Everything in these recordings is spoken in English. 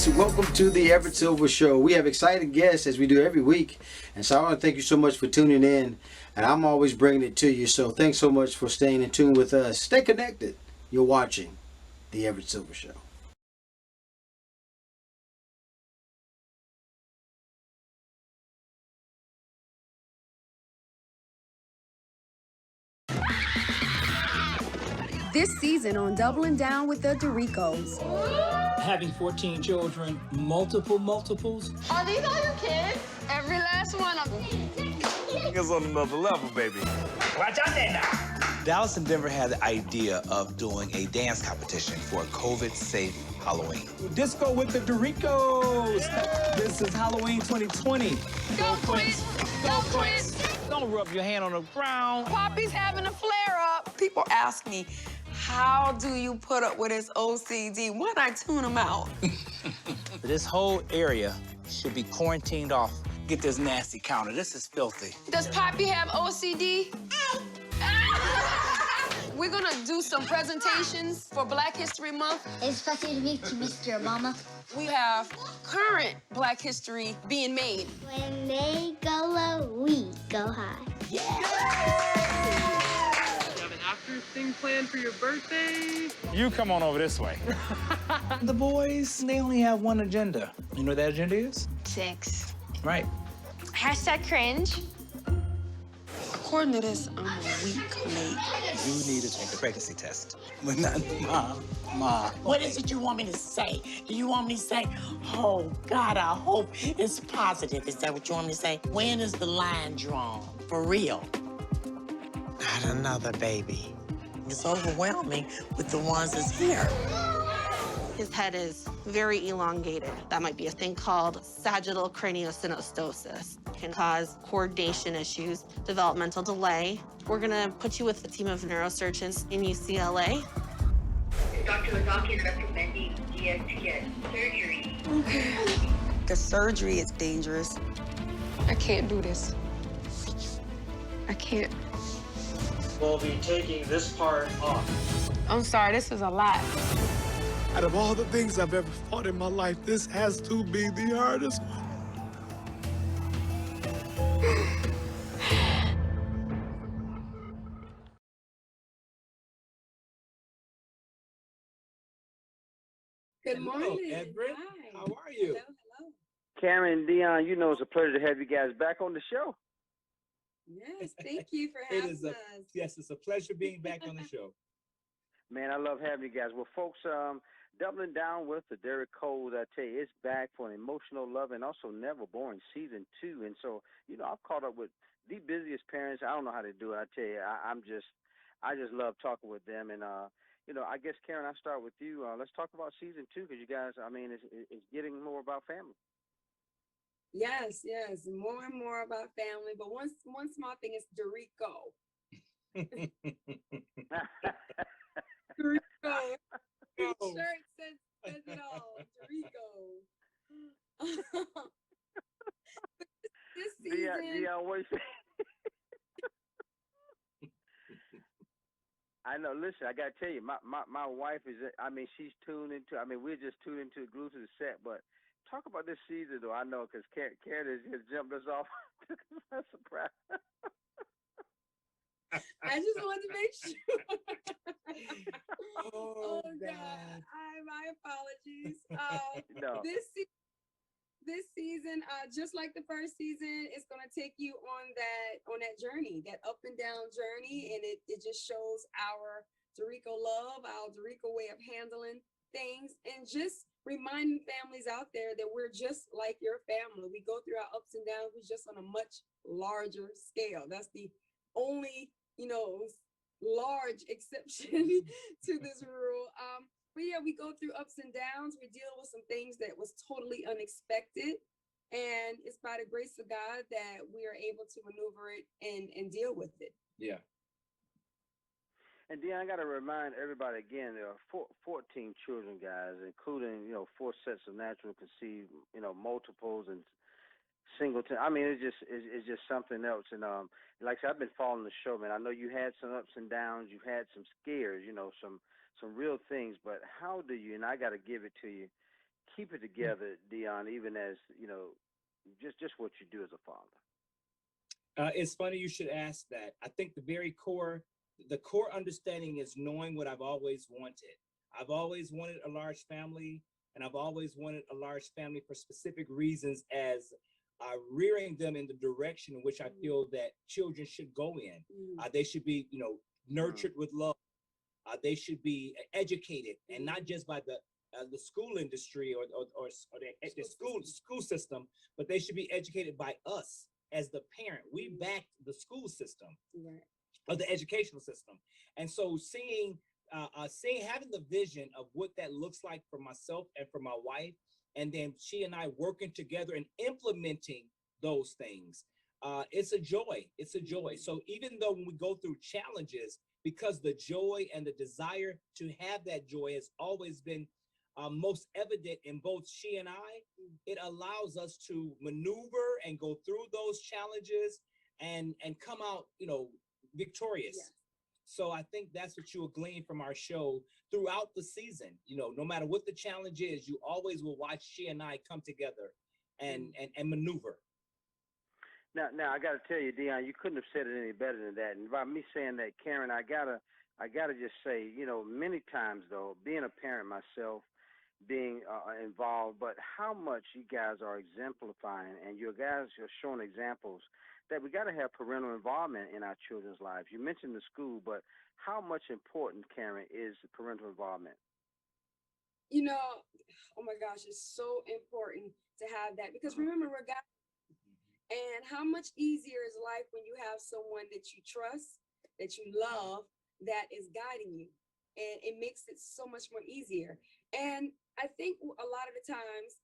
guys, welcome to the Everett Silver Show. We have exciting guests as we do every week, and so I want to thank you so much for tuning in, and I'm always bringing it to you, so thanks so much for staying in tune with us. Stay connected. You're watching the Everett Silver Show. This season on Doubling Down with the Derricos. Having 14 children, multiples. Are these all your kids? Every last one of them. It's on another level, baby. Watch out there now. Dallas and Denver had the idea of doing a dance competition for a COVID-safe Halloween. Disco with the Derricos. This is Halloween 2020. Go Quint! Go Quint! Don't rub your hand on the ground. Poppy's having a flare-up. People ask me, how do you put up with his OCD? Why not tune him out? This whole area should be quarantined off. Get this nasty counter. This is filthy. Does Poppy have OCD? We're gonna do some presentations for Black History Month. It's possible to meet you, Mr. Obama. We have current Black history being made. When they go low, we go high. You have an after thing planned for your birthday? You come on over this way. The boys, they only have one agenda. You know what that agenda is? 6. Right. Hashtag cringe. According to this, I'm a week late. You need to take the pregnancy test. But not Ma. What is it you want me to say? Do you want me to say, oh, God, I hope it's positive? Is that what you want me to say? When is the line drawn? For real? Not another baby. It's overwhelming with the ones that's here. His head is very elongated. That might be a thing called sagittal craniosynostosis. Can cause coordination issues, developmental delay. We're gonna put you with a team of neurosurgeons in UCLA. Dr. Ozaki is recommending DSTS surgery. Okay. The surgery is dangerous. I can't do this. I can't. We'll be taking this part off. I'm sorry, this is a lot. Out of all the things I've ever fought in my life, this has to be the hardest one. Good morning. Everett. How are you? Hello. Cameron and Deon, you know it's a pleasure to have you guys back on the show. Yes, thank you for having us. Yes, it's a pleasure being back on the show. Man, I love having you guys. Well, folks, Doubling Down with the Derrico, I tell you, it's back for an emotional love and also never boring season 2. And so, you know, I've caught up with the busiest parents. I don't know how to do it. I tell you, I just love talking with them. And, you know, I guess, Karen, I'll start with you. Let's talk about season 2 because you guys, I mean, it's getting more about family. Yes, more and more about family. But one small thing is Derrico. Derrico. His shirt says it all. Derrico. This season. Deon, what you say? I know. Listen, I gotta tell you, my wife is. I mean, she's tuned into. I mean, we're just tuned into glued to the set. But talk about this season, though. I know because Karen has just jumped us off. That's a surprise. I just wanted to make sure. Oh God. My apologies. No. This season, just like the first season, it's gonna take you on that journey, that up and down journey, and it just shows our Derrico love, our Derrico way of handling things, and just reminding families out there that we're just like your family. We go through our ups and downs, we're just on a much larger scale. That's the only, large exception to this rule. But yeah, we go through ups and downs. We deal with some things that was totally unexpected. And it's by the grace of God that we are able to maneuver it and deal with it. Yeah. And Deon, I got to remind everybody again, there are 14 children, guys, including, 4 sets of natural conceived, multiples and singleton. I mean, it's just something else. And like I said, I've been following the show, man. I know you had some ups and downs. You've had some scares, some real things. But how do you, and I got to give it to you, keep it together, Deon, even as, just what you do as a father? It's funny you should ask that. I think the core understanding is knowing what I've always wanted. I've always wanted a large family, and I've always wanted a large family for specific reasons as rearing them in the direction in which I feel that children should go in. They should be, nurtured with love. They should be educated, and not just by the school industry or the school system, but they should be educated by us as the parent. We back the school system, Right. or the educational system, and so having the vision of what that looks like for myself and for my wife, and then she and I working together and implementing those things. It's a joy. It's a joy. So even though when we go through challenges, because the joy and the desire to have that joy has always been most evident in both she and I, it allows us to maneuver and go through those challenges and come out, victorious. Yes. So I think that's what you will glean from our show throughout the season. No matter what the challenge is, you always will watch she and I come together and maneuver. Now, I got to tell you, Deon, you couldn't have said it any better than that. And by me saying that, Karen, I gotta just say, many times though, being a parent myself, being involved, but how much you guys are exemplifying, and you guys are showing examples that we got to have parental involvement in our children's lives. You mentioned the school, but how much important, Karen, is parental involvement? Oh my gosh, it's so important to have that, because remember, we're God. And how much easier is life when you have someone that you trust, that you love, that is guiding you. And it makes it so much more easier. And I think a lot of the times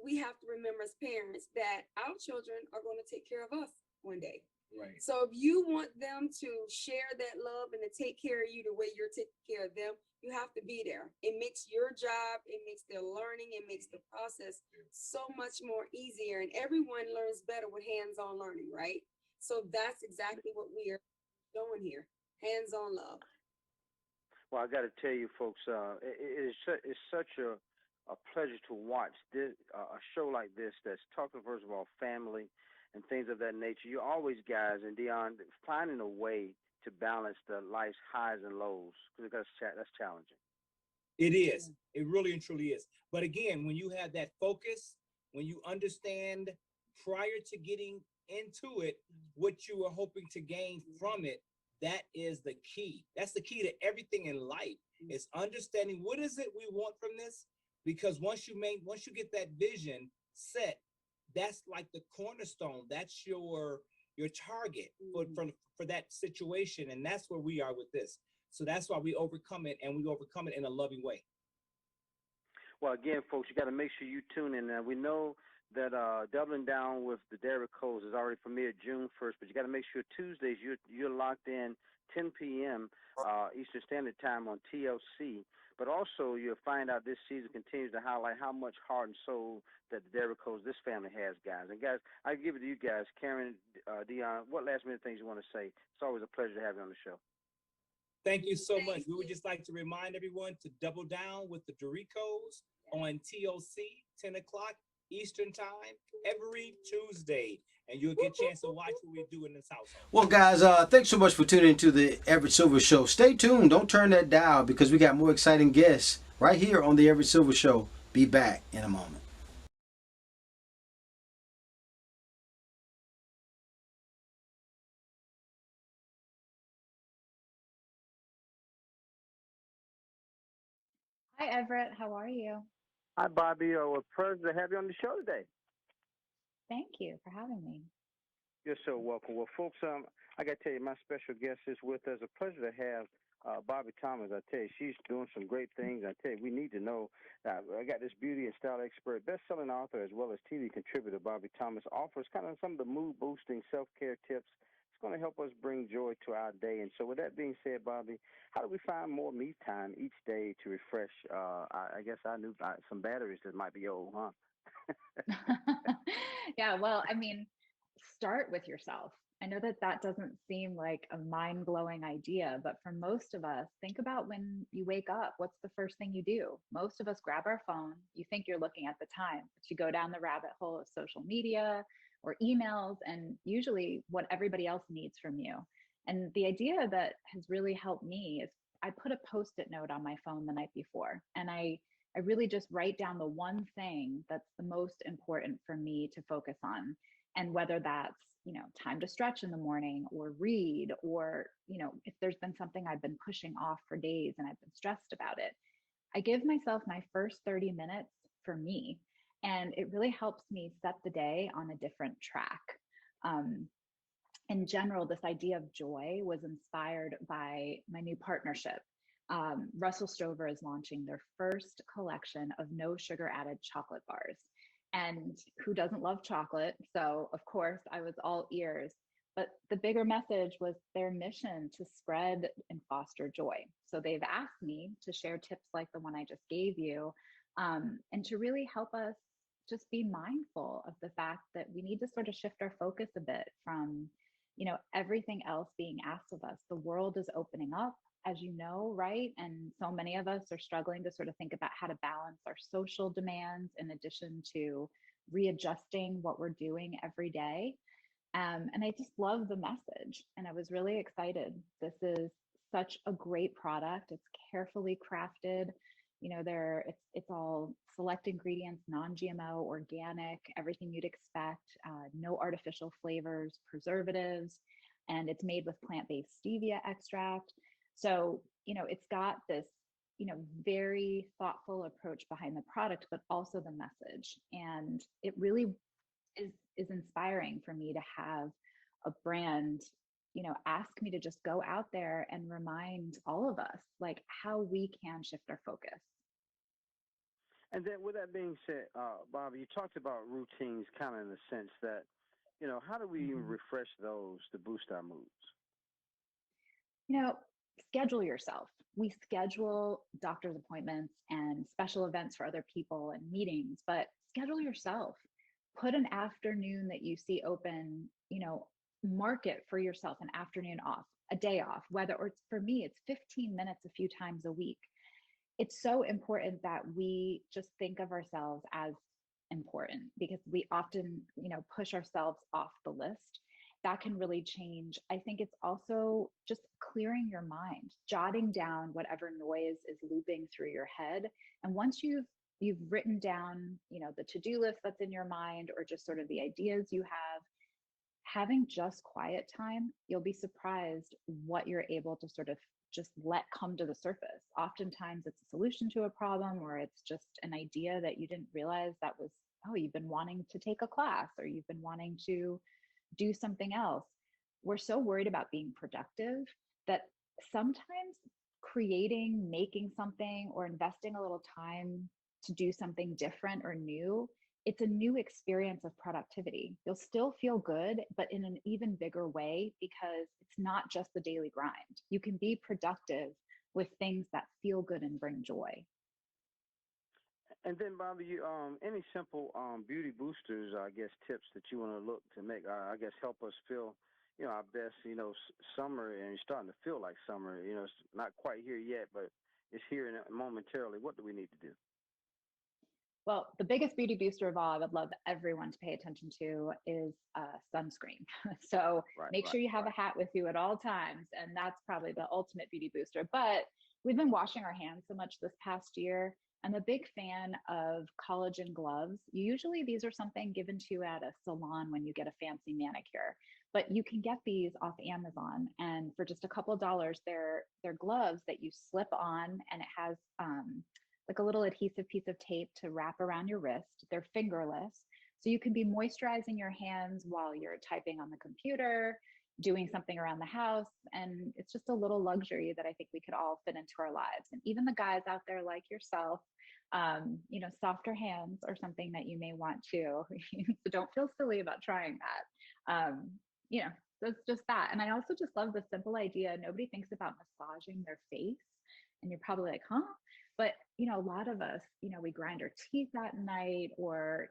we have to remember as parents that our children are going to take care of us one day. Right. So if you want them to share that love and to take care of you the way you're taking care of them, you have to be there. It makes your job, it makes their learning, it makes the process so much more easier. And everyone learns better with hands-on learning, right? So that's exactly what we are doing here. Hands-on love. Well, I got to tell you, folks, it's such a pleasure to watch this a show like this that's talking, first of all, family and things of that nature. You always, guys, and Deon, finding a way to balance the life's highs and lows, because that's challenging. It is. It really and truly is. But again, when you have that focus, when you understand prior to getting into it what you are hoping to gain from it, that is the key. That's the key to everything in life, is understanding what is it we want from this. Because once you get that vision set, that's like the cornerstone. That's your target for that situation, and that's where we are with this. So that's why we overcome it, and we overcome it in a loving way. Well, again, folks, you got to make sure you tune in. Now, we know that Doubling Down with the Derricos is already premiered June 1st, but you got to make sure Tuesdays you're locked in 10 p.m. Eastern Standard Time on TLC. But also, you'll find out this season continues to highlight how much heart and soul that the Derricos, this family, has, guys. And, guys, I give it to you guys. Karen, Deon, what last-minute things you want to say? It's always a pleasure to have you on the show. Thank you so much. We would just like to remind everyone to double down with the Derricos on TLC, 10 o'clock Eastern Time, every Tuesday. And you'll get a chance to watch what we do in this house. Well, guys, thanks so much for tuning into the Everett Silver Show. Stay tuned. Don't turn that dial, because we got more exciting guests right here on the Everett Silver Show. Be back in a moment. Hi, Everett. How are you? Hi, Bobbi. We're pleased to have you on the show today. Thank you for having me. You're so welcome. Well, folks, I got to tell you, my special guest is with us. A pleasure to have Bobbi Thomas. I tell you, she's doing some great things. I tell you, we need to know. I got this beauty and style expert, best-selling author, as well as TV contributor. Bobbi Thomas offers kind of some of the mood-boosting self-care tips. It's going to help us bring joy to our day. And so with that being said, Bobbi, how do we find more me time each day to refresh, I guess, some batteries that might be old, huh? Yeah, well, I mean, start with yourself I know that that doesn't seem like a mind-blowing idea, but for most of us, think about when you wake up, what's the first thing you do? Most of us grab our phone. You think you're looking at the time, but you go down the rabbit hole of social media or emails and usually what everybody else needs from you. And the idea that has really helped me is I put a post-it note on my phone the night before, and I really just write down the one thing that's the most important for me to focus on. And whether that's, time to stretch in the morning or read, or, if there's been something I've been pushing off for days and I've been stressed about it, I give myself my first 30 minutes for me. And it really helps me set the day on a different track. In general, this idea of joy was inspired by my new partnership. Russell Stover is launching their first collection of no sugar added chocolate bars. And who doesn't love chocolate? So of course I was all ears, but the bigger message was their mission to spread and foster joy. So they've asked me to share tips like the one I just gave you, and to really help us just be mindful of the fact that we need to sort of shift our focus a bit from, everything else being asked of us. The world is opening up, as you know, right? And so many of us are struggling to sort of think about how to balance our social demands in addition to readjusting what we're doing every day. And I just love the message. And I was really excited. This is such a great product. It's carefully crafted. It's all select ingredients, non-GMO, organic, everything you'd expect, no artificial flavors, preservatives, and it's made with plant-based stevia extract. So, it's got this, very thoughtful approach behind the product, but also the message. And it really is inspiring for me to have a brand, ask me to just go out there and remind all of us like how we can shift our focus. And then with that being said, Bobbi, you talked about routines kind of in the sense that, how do we refresh those to boost our moods? Schedule yourself. We schedule doctor's appointments and special events for other people and meetings, but schedule yourself. Put an afternoon that you see open, mark it for yourself, an afternoon off, a day off, or for me, it's 15 minutes a few times a week. It's so important that we just think of ourselves as important because we often, push ourselves off the list. That can really change. I think it's also just clearing your mind, jotting down whatever noise is looping through your head. And once you've written down, the to-do list that's in your mind or just sort of the ideas you have, having just quiet time, you'll be surprised what you're able to sort of just let come to the surface. Oftentimes it's a solution to a problem, or it's just an idea that you didn't realize that was, you've been wanting to take a class or you've been wanting to do something else. We're so worried about being productive that sometimes creating, making something, or investing a little time to do something different or new, it's a new experience of productivity. You'll still feel good, but in an even bigger way because it's not just the daily grind. You can be productive with things that feel good and bring joy. And then, Bobbi, you any simple beauty boosters, I guess, tips that you want to look to make, I guess, help us feel, our best, summer, and it's starting to feel like summer. It's not quite here yet, but it's here momentarily. What do we need to do? Well, the biggest beauty booster of all I would love everyone to pay attention to is sunscreen. So make sure you have a hat with you at all times. And that's probably the ultimate beauty booster. But we've been washing our hands so much this past year. I'm a big fan of collagen gloves. Usually these are something given to you at a salon when you get a fancy manicure, but you can get these off Amazon. And for just a couple of dollars, they're gloves that you slip on, and it has like a little adhesive piece of tape to wrap around your wrist. They're fingerless. So you can be moisturizing your hands while you're typing on the computer, doing something around the house. And it's just a little luxury that I think we could all fit into our lives. And even the guys out there like yourself, softer hands or something that you may want to, so don't feel silly about trying that. So it's just that. And I also just love the simple idea. Nobody thinks about massaging their face. And you're probably like, huh? But, a lot of us, we grind our teeth at night, or,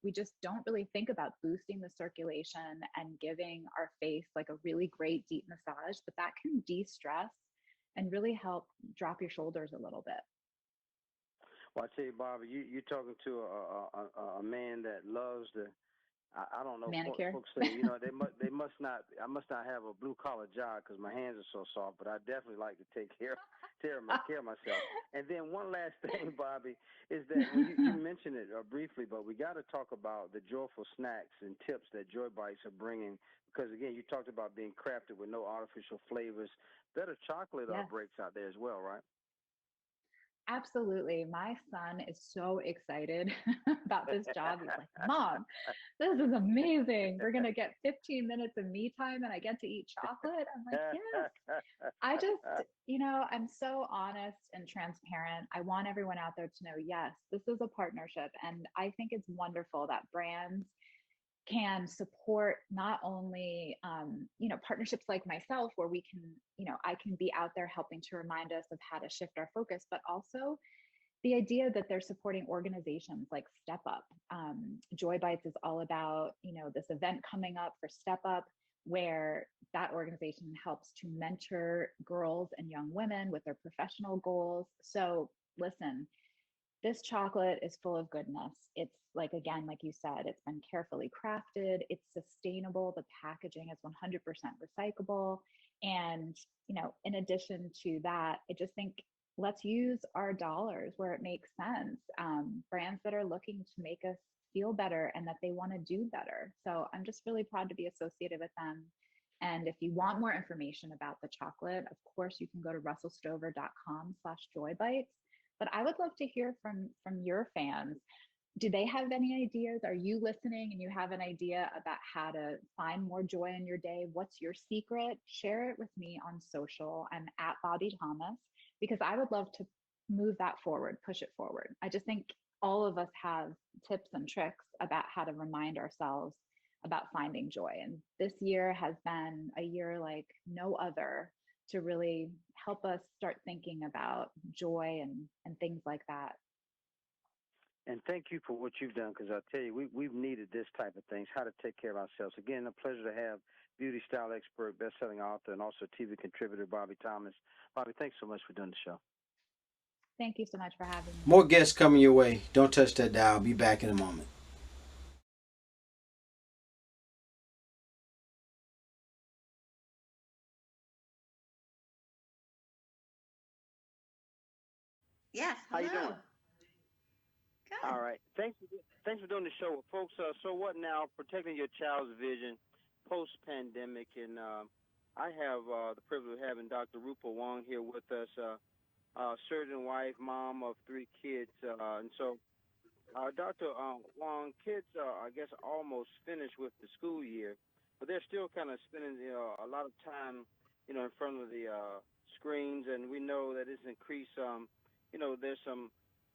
we just don't really think about boosting the circulation and giving our face like a really great deep massage, but that can de-stress and really help drop your shoulders a little bit. Well, I tell you, Bobby, you're talking to a man that loves the. I don't know. Manicure. Folks say, they must not. I must not have a blue collar job because my hands are so soft. But I definitely like to take care of myself. And then one last thing, Bobby, is that when you mentioned it briefly, but we got to talk about the joyful snacks and tips that Joy Bites are bringing. Because again, you talked about being crafted with no artificial flavors. Better chocolate breaks out there as well, right? Absolutely. My son is so excited about this job. He's like, Mom, this is amazing. We're going to get 15 minutes of me time and I get to eat chocolate. I'm like, yes. I just, I'm so honest and transparent. I want everyone out there to know, yes, this is a partnership. And I think it's wonderful that brands can support not only partnerships like myself, where we can, I can be out there helping to remind us of how to shift our focus, but also the idea that they're supporting organizations like Step Up. Joy Bites is all about, this event coming up for Step Up, where that organization helps to mentor girls and young women with their professional goals. So listen, this chocolate is full of goodness. It's like, again, like you said, it's been carefully crafted. It's sustainable. The packaging is 100% recyclable. And, in addition to that, I just think let's use our dollars where it makes sense. Brands that are looking to make us feel better and that they want to do better. So I'm just really proud to be associated with them. And if you want more information about the chocolate, of course, you can go to russellstover.com/joybites. But I would love to hear from your fans. Do they have any ideas? Are you listening and you have an idea about how to find more joy in your day? What's your secret? Share it with me on social. I'm at Bobbi Thomas, because I would love to move that forward, push it forward. I just think all of us have tips and tricks about how to remind ourselves about finding joy. And this year has been a year like no other to really help us start thinking about joy and things like that. And thank you for what you've done, because I tell you, we've needed this type of things, how to take care of ourselves. Again, a pleasure to have beauty style expert, best-selling author, and also TV contributor, Bobbi Thomas. Bobbi, thanks so much for doing the show. Thank you so much for having me. More guests coming your way. Don't touch that dial. I'll be back in a moment. Yes. How you doing? Good. All right. Thanks for doing the show, folks. So what now? Protecting your child's vision post-pandemic, and I have the privilege of having Dr. Rupa Wong here with us, surgeon wife, mom of 3 kids, and so Dr. Wong, kids I guess almost finished with the school year, but they're still kind of spending a lot of time in front of the screens, and we know that it's increased. There's some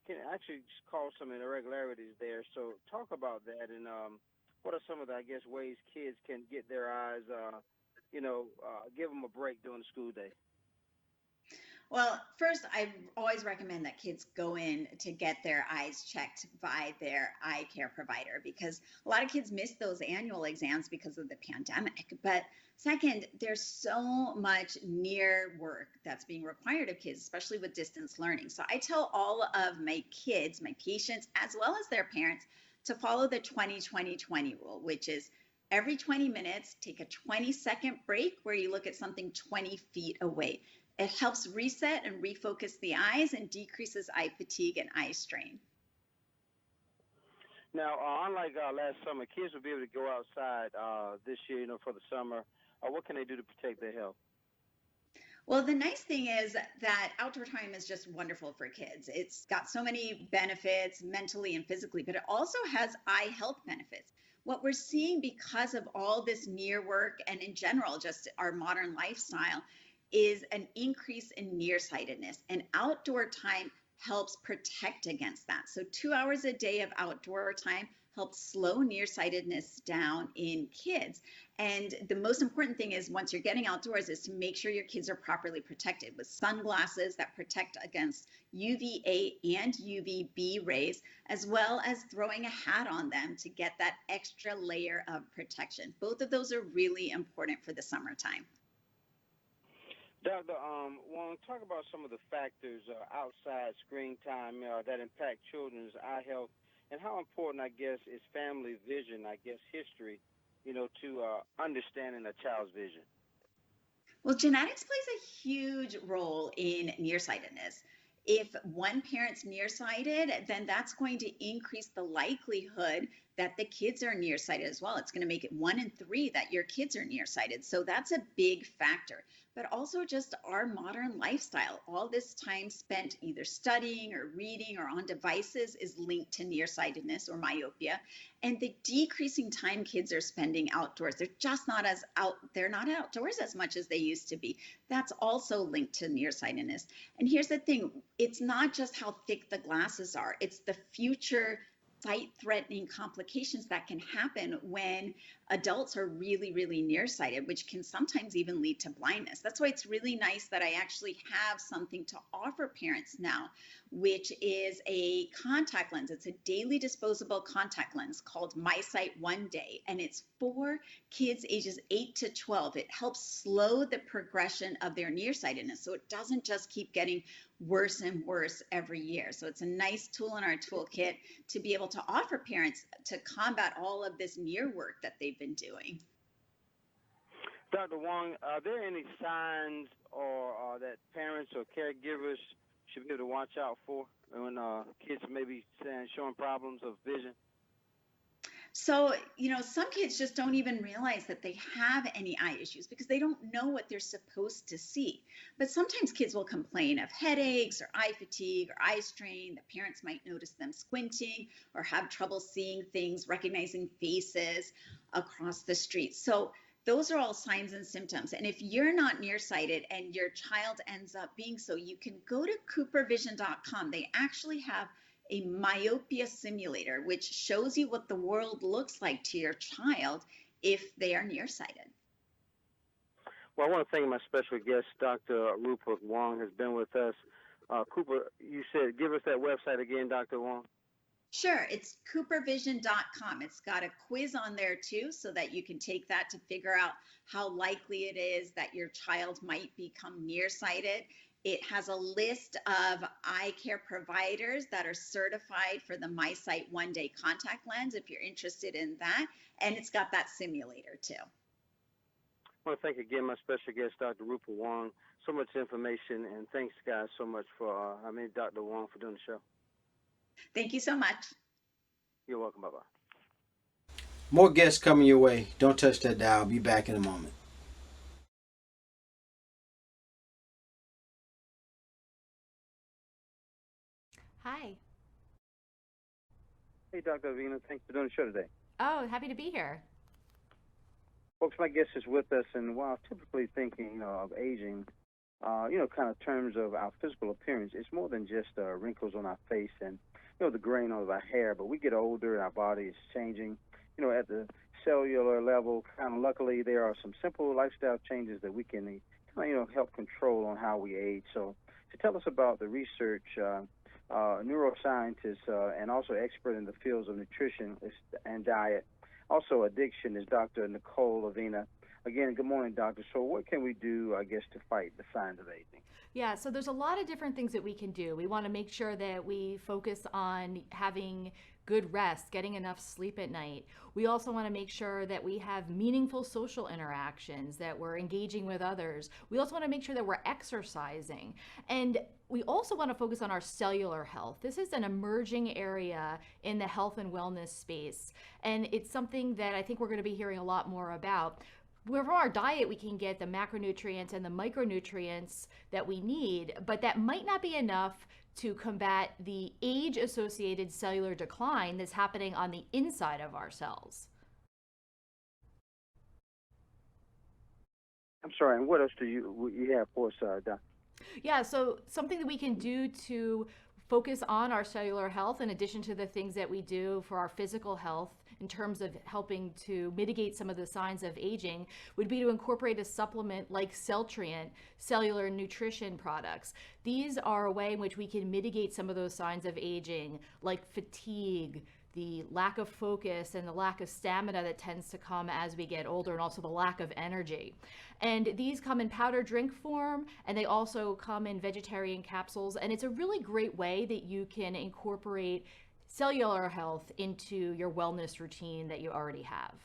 can actually cause some irregularities there. So talk about that, and what are some of the, I guess, ways kids can get their eyes, give them a break during the school day? Well, first, I always recommend that kids go in to get their eyes checked by their eye care provider, because a lot of kids miss those annual exams because of the pandemic. But second, there's so much near work that's being required of kids, especially with distance learning. So I tell all of my kids, my patients, as well as their parents, to follow the 20-20-20 rule, which is every 20 minutes, take a 20-second break where you look at something 20 feet away. It helps reset and refocus the eyes and decreases eye fatigue and eye strain. Now, unlike last summer, kids will be able to go outside this year, for the summer. What can they do to protect their health? Well, the nice thing is that outdoor time is just wonderful for kids. It's got so many benefits mentally and physically, but it also has eye health benefits. What we're seeing because of all this near work and in general, just our modern lifestyle, is an increase in nearsightedness, and outdoor time helps protect against that. So 2 hours a day of outdoor time helps slow nearsightedness down in kids. And the most important thing is once you're getting outdoors is to make sure your kids are properly protected with sunglasses that protect against UVA and UVB rays, as well as throwing a hat on them to get that extra layer of protection. Both of those are really important for the summertime. Dr. Wong, talk about some of the factors outside screen time that impact children's eye health, and how important, I guess, is family vision, I guess, history, to understanding a child's vision. Well, genetics plays a huge role in nearsightedness. If one parent's nearsighted, then that's going to increase the likelihood that the kids are nearsighted as well. It's going to make it 1 in 3 that your kids are nearsighted. So that's a big factor. But also just our modern lifestyle. All this time spent either studying or reading or on devices is linked to nearsightedness or myopia. And the decreasing time kids are spending outdoors, they're not outdoors as much as they used to be. That's also linked to nearsightedness. And here's the thing, it's not just how thick the glasses are, it's the future sight-threatening complications that can happen when adults are really, really nearsighted, which can sometimes even lead to blindness. That's why it's really nice that I actually have something to offer parents now, which is a contact lens. It's a daily disposable contact lens called MySight One Day, and it's for kids ages 8 to 12. It helps slow the progression of their nearsightedness, so it doesn't just keep getting worse and worse every year. So it's a nice tool in our toolkit to be able to offer parents to combat all of this near work that they've been doing. Dr. Wong, are there any signs or that parents or caregivers should be able to watch out for when kids may be showing problems of vision? So, some kids just don't even realize that they have any eye issues because they don't know what they're supposed to see. But sometimes kids will complain of headaches or eye fatigue or eye strain. The parents might notice them squinting or have trouble seeing things, recognizing faces across the street. So those are all signs and symptoms. And if you're not nearsighted and your child ends up being so, you can go to coopervision.com. They actually have a myopia simulator, which shows you what the world looks like to your child if they are nearsighted. Well, I want to thank my special guest, Dr. Rupa Wong, has been with us. Cooper, you said, give us that website again, Dr. Wong. Sure, it's coopervision.com. It's got a quiz on there too, so that you can take that to figure out how likely it is that your child might become nearsighted. It has a list of eye care providers that are certified for the MySight One Day contact lens, if you're interested in that. And it's got that simulator too. I want to thank again my special guest, Dr. Rupa Wong. So much information, and thanks, guys, so much for, Dr. Wong, for doing the show. Thank you so much. You're welcome. Bye-bye. More guests coming your way. Don't touch that dial. I'll be back in a moment. Hi. Hey, Dr. Avena. Thanks for doing the show today. Oh, happy to be here. Folks, my guest is with us, and while typically thinking, of aging, kind of terms of our physical appearance, it's more than just wrinkles on our face and, the graying of our hair, but we get older and our body is changing, at the cellular level. Kind of luckily, there are some simple lifestyle changes that we can, help control on how we age. So to tell us about the research, neuroscientist and also expert in the fields of nutrition and diet, also addiction, is Dr. Nicole Avena. Again, good morning, doctor. So what can we do, I guess, to fight the signs of aging? Yeah, so there's a lot of different things that we can do. We want to make sure that we focus on having good rest, getting enough sleep at night. We also want to make sure that we have meaningful social interactions, that we're engaging with others. We also want to make sure that we're exercising. And we also want to focus on our cellular health. This is an emerging area in the health and wellness space. And it's something that I think we're going to be hearing a lot more about. From our diet, we can get the macronutrients and the micronutrients that we need, but that might not be enough to combat the age-associated cellular decline that's happening on the inside of our cells. I'm sorry, and what else do you have for us, Doc? Yeah, so something that we can do to focus on our cellular health in addition to the things that we do for our physical health in terms of helping to mitigate some of the signs of aging would be to incorporate a supplement like Celtrient, cellular nutrition products. These are a way in which we can mitigate some of those signs of aging, like fatigue, the lack of focus, and the lack of stamina that tends to come as we get older, and also the lack of energy. And these come in powder drink form, and they also come in vegetarian capsules, and it's a really great way that you can incorporate cellular health into your wellness routine that you already have.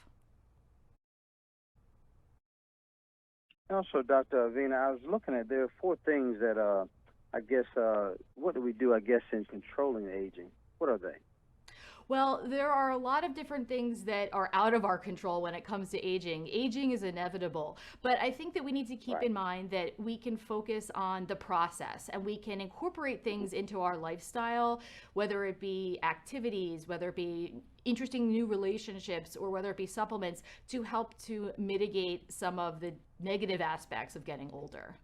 Also, Dr. Avena, I was looking at, there are 4 things that what do we do, in controlling aging? What are they? Well, there are a lot of different things that are out of our control when it comes to aging. Aging is inevitable, but I think that we need to keep in mind that we can focus on the process and we can incorporate things into our lifestyle, whether it be activities, whether it be interesting new relationships, or whether it be supplements, to help to mitigate some of the negative aspects of getting older.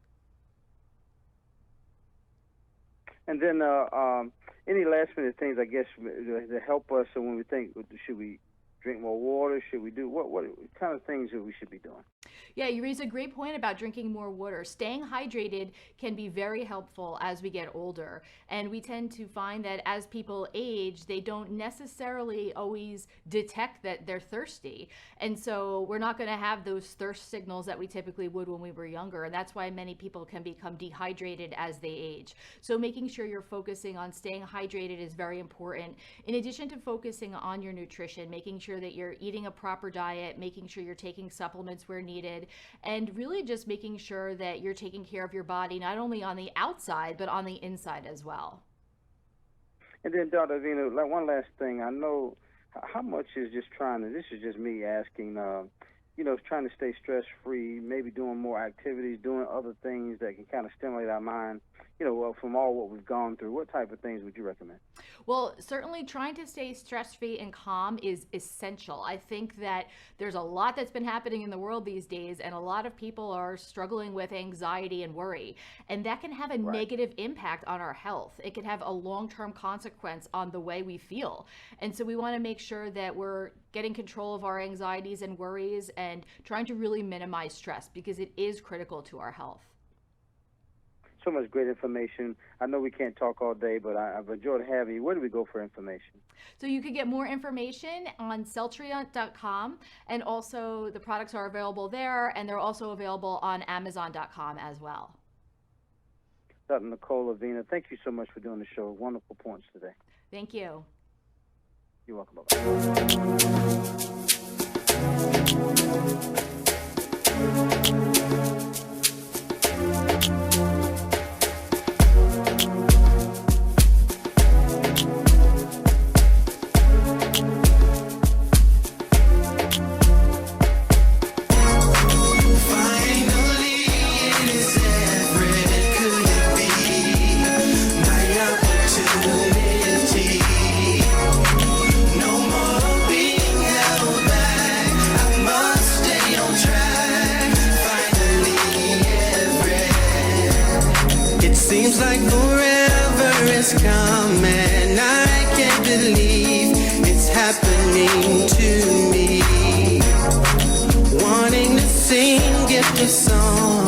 And then any last minute things, to help us. So when we think, should we drink more water? Should we do what kind of things that we should be doing? Yeah, you raise a great point about drinking more water. Staying hydrated can be very helpful as we get older. And we tend to find that as people age, they don't necessarily always detect that they're thirsty. And so we're not going to have those thirst signals that we typically would when we were younger. And that's why many people can become dehydrated as they age. So making sure you're focusing on staying hydrated is very important. In addition to focusing on your nutrition, making sure that you're eating a proper diet, making sure you're taking supplements where needed, and really just making sure that you're taking care of your body, not only on the outside, but on the inside as well. And then, Dr. Avena, like one last thing, I know how much is just this is just me asking, trying to stay stress-free, maybe doing more activities, doing other things that can kind of stimulate our mind, from all what we've gone through. What type of things would you recommend? Well, certainly trying to stay stress-free and calm is essential. I think that there's a lot that's been happening in the world these days, and a lot of people are struggling with anxiety and worry, and that can have a negative impact on our health. It can have a long-term consequence on the way we feel. And so we want to make sure that we're getting control of our anxieties and worries and trying to really minimize stress, because it is critical to our health. So much great information. I know we can't talk all day, but I've enjoyed having you. Where do we go for information? So you can get more information on Celtrient.com, and also the products are available there, and they're also available on Amazon.com as well. Dr. Nicole Avena, thank you so much for doing the show. Wonderful points today. Thank you. You're welcome. Bye-bye. Seems like forever is coming. I can't believe it's happening to me. Wanting to sing, get the song.